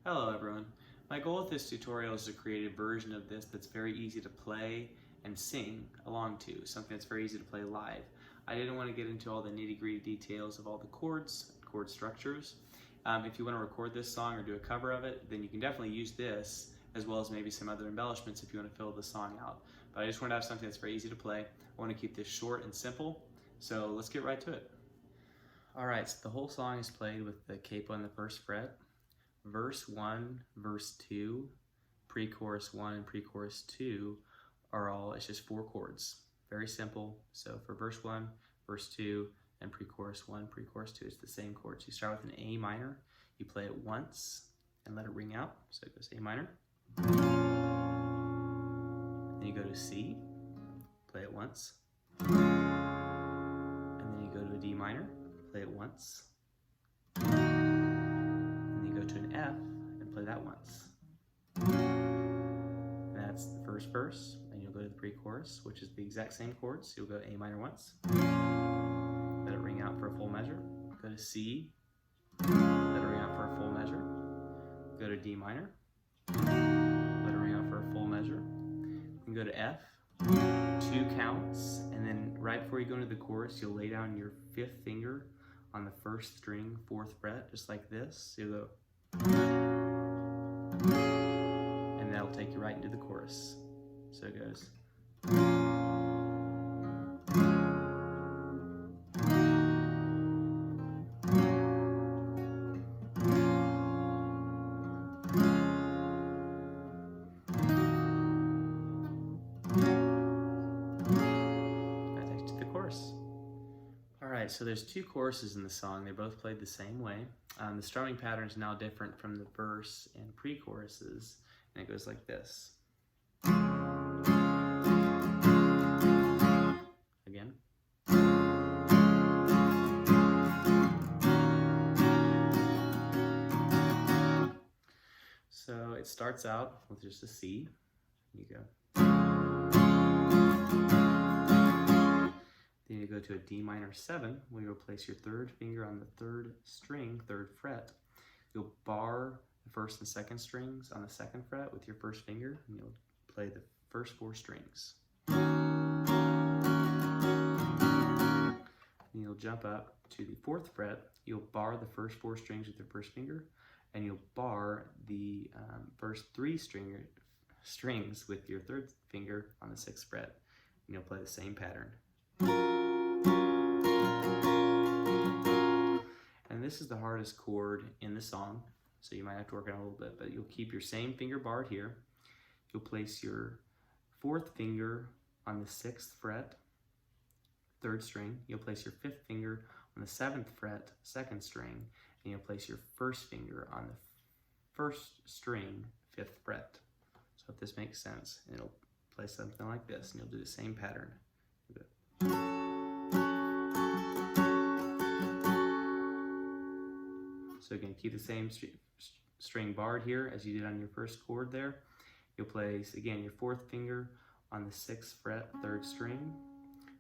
Hello everyone. My goal with this tutorial is to create a version of this that's very easy to play and sing along to, something that's very easy to play live. I didn't want to get into all the nitty-gritty details of all the chords, chord structures. If you want to record this song or do a cover of it, then you can definitely use this as well as maybe some other embellishments if you want to fill the song out. But I just want to have something that's very easy to play. I want to keep this short and simple, so let's get right to it. Alright, so the whole song is played with the capo on the first fret. Verse 1, verse 2, pre-chorus 1 and pre-chorus 2 are all, it's just 4 chords. Very simple. So for verse 1, verse 2, and pre-chorus 1, pre-chorus 2, it's the same chords. You start with an A minor, you play it once, and let it ring out. So it goes A minor. Then you go to C, play it once. And then you go to a D minor, play it once. To an F and play that once. And that's the first verse, and you'll go to the pre-chorus, which is the exact same chords. You'll go A minor once, let it ring out for a full measure. Go to C, let it ring out for a full measure. Go to D minor, let it ring out for a full measure. Then go to F, 2 counts, and then right before you go into the chorus, you'll lay down your 5th finger on the 1st string, 4th fret, just like this. So you'll go, and that'll take you right into the chorus. So it goes. That takes you to the chorus. Alright, so there's 2 choruses in the song. They're both played the same way. The strumming pattern is now different from the verse and pre-choruses, and it goes like this. Again. So it starts out with just a C. You go. Then you go to a D minor 7, where you'll place your 3rd finger on the 3rd string, 3rd fret. You'll bar the 1st and 2nd strings on the 2nd fret with your 1st finger, and you'll play the first 4 strings. And you'll jump up to the 4th fret. You'll bar the first 4 strings with your 1st finger, and you'll bar the first 3 strings with your 3rd finger on the 6th fret. And you'll play the same pattern. And this is the hardest chord in the song, so you might have to work on it a little bit, but you'll keep your same finger barred here. You'll place your 4th finger on the 6th fret, 3rd string. You'll place your 5th finger on the 7th fret, 2nd string, and you'll place your 1st finger on the 1st string, 5th fret. So if this makes sense, it'll play something like this, and you'll do the same pattern. So again, keep the same string barred here as you did on your first chord there. You'll place, again, your 4th finger on the 6th fret, 3rd string.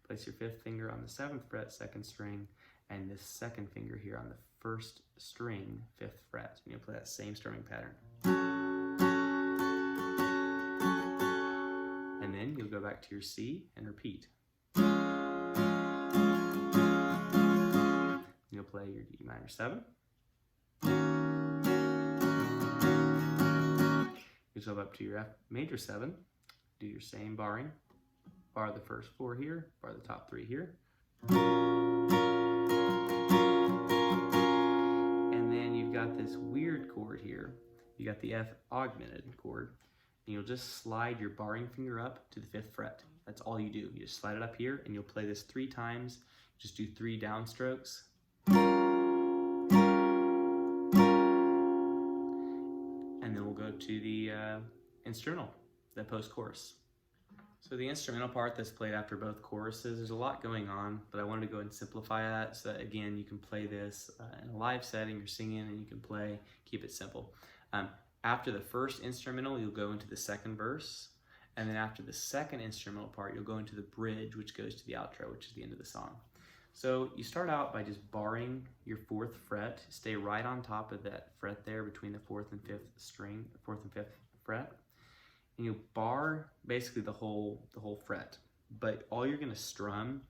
Place your 5th finger on the 7th fret, 2nd string, and this 2nd finger here on the 1st string, 5th fret. And you'll play that same strumming pattern. And then you'll go back to your C and repeat. You'll play your D minor 7. You jump up to your F major 7, do your same barring, bar the first 4 here, bar the top 3 here. And then you've got this weird chord here. You got the F augmented chord, and you'll just slide your barring finger up to the 5th fret. That's all you do. You just slide it up here, and you'll play this 3 times. Just do 3 downstrokes. And then we'll go to the instrumental, the post-chorus. So the instrumental part that's played after both choruses, there's a lot going on, but I wanted to go and simplify that so that, again, you can play this in a live setting, you're singing, and you can play, keep it simple. After the first instrumental, you'll go into the 2nd verse, and then after the 2nd instrumental part, you'll go into the bridge, which goes to the outro, which is the end of the song. So you start out by just barring your 4th fret. Stay right on top of that fret there between the 4th and 5th string, 4th and 5th fret. And you bar basically the whole fret. But all you're gonna strum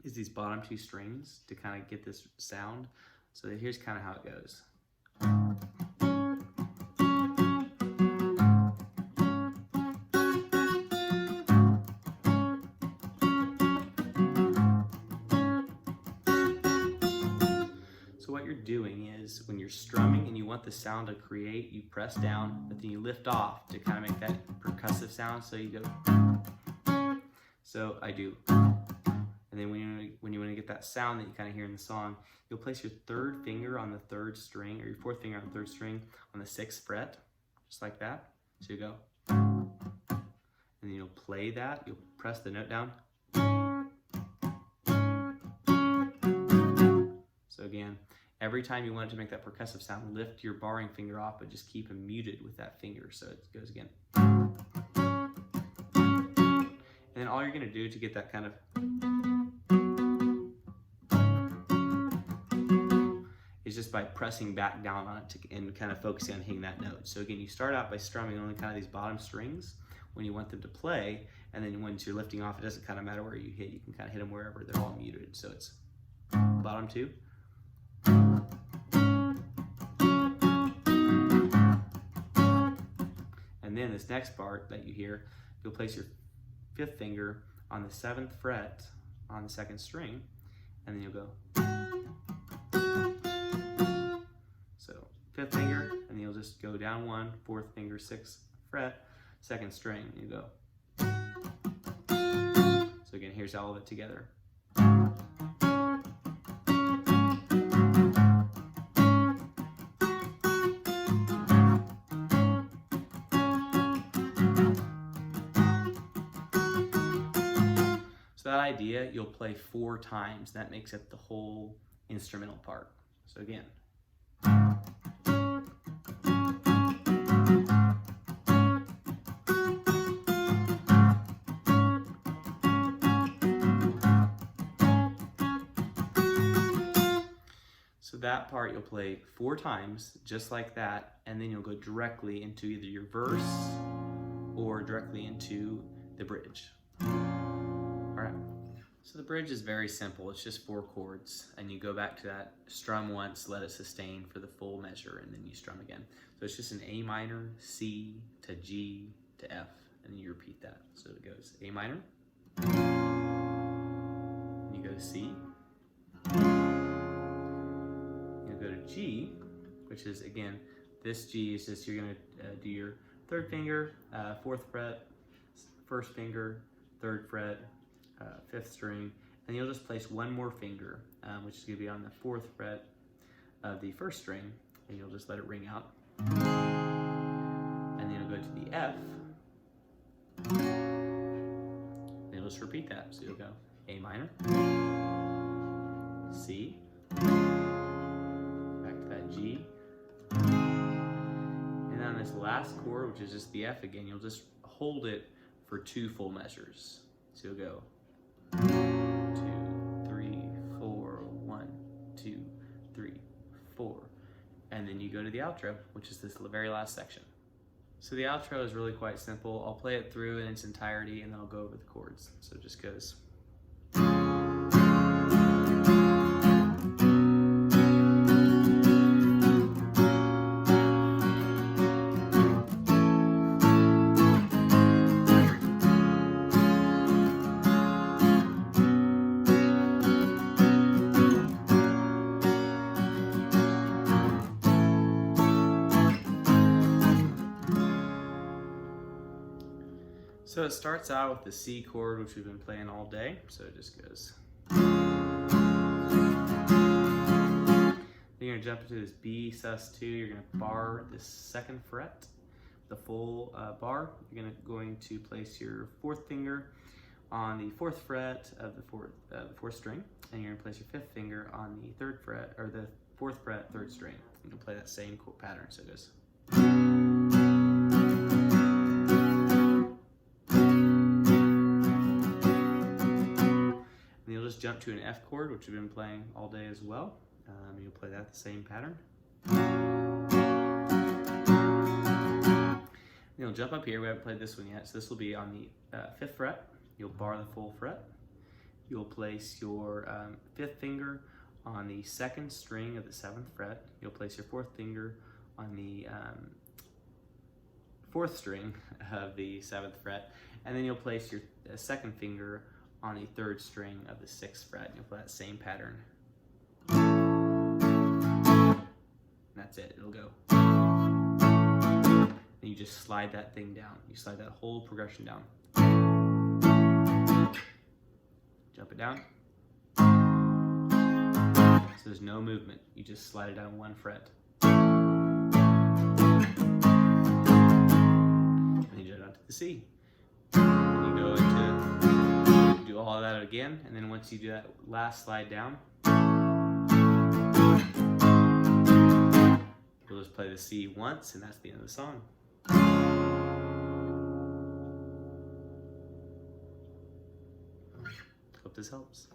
is these bottom 2 strings to kind of get this sound. So here's kind of how it goes. So what you're doing is when you're strumming and you want the sound to create, you press down, but then you lift off to kind of make that percussive sound. So you go, so I do. And then when you want to get that sound that you kind of hear in the song, you'll place your 3rd finger on the 3rd string, or your 4th finger on the 3rd string on the 6th fret, just like that. So you go, and then you'll play that, you'll press the note down. So again, every time you want it to make that percussive sound, lift your barring finger off, but just keep them muted with that finger. So it goes again. And then all you're gonna do to get that kind of is just by pressing back down on it and kind of focusing on hitting that note. So again, you start out by strumming only kind of these bottom strings when you want them to play, and then once you're lifting off, it doesn't kind of matter where you hit. You can kind of hit them wherever, they're all muted. So it's bottom 2. And then this next part that you hear, you'll place your 5th finger on the 7th fret on the 2nd string, and then you'll go. So 5th finger, and then you'll just go down 1, 4th finger, 6th fret, 2nd string, and you go. So again, here's all of it together. So that idea, you'll play 4 times. That makes it the whole instrumental part. So again. So that part you'll play 4 times, just like that, and then you'll go directly into either your verse or directly into the bridge. All right. So the bridge is very simple. It's just 4 chords, and you go back to that strum once, let it sustain for the full measure, and then you strum again. So it's just an A minor, C to G to F, and then you repeat that. So it goes A minor, and you go to C, you go to G, which is again, this G is just you're gonna do your 3rd finger, 4th fret, 1st finger, 3rd fret, 5th string, and you'll just place 1 more finger, which is going to be on the 4th fret of the 1st string, and you'll just let it ring out. And then you'll go to the F, and you'll just repeat that. So you'll go A minor, C, back to that G, and then this last chord, which is just the F again, you'll just hold it for 2 full measures. So you'll go 2, 3, 4, 1, 2, 3, 4, and then you go to the outro, which is this very last section. So the outro is really quite simple. I'll play it through in its entirety, and then I'll go over the chords. So it just goes. So it starts out with the C chord, which we've been playing all day. So it just goes. Then you're gonna jump into this B sus2. You're gonna bar this 2nd fret, the full bar. You're going to place your 4th finger on the 4th fret of the 4th string, and you're gonna place your 5th finger on the 3rd fret, or the 4th fret, 3rd string. You can play that same pattern. So it goes. just jump to an F chord, which we've been playing all day as well. You'll play that the same pattern. Then you'll jump up here. We haven't played this one yet, so this will be on the 5th fret. You'll bar the full fret. You'll place your 5th finger on the 2nd string of the 7th fret. You'll place your 4th finger on the 4th string of the 7th fret, and then you'll place your 2nd finger on the 3rd string of the 6th fret. You'll play that same pattern. And that's it, it'll go. And you just slide that thing down. You slide that whole progression down. Jump it down. So there's no movement. You just slide it down 1 fret. And you jump down to the C. And you go into, do all of that again, and then once you do that last slide down, we'll just play the C once, and that's the end of the song. Hope this helps.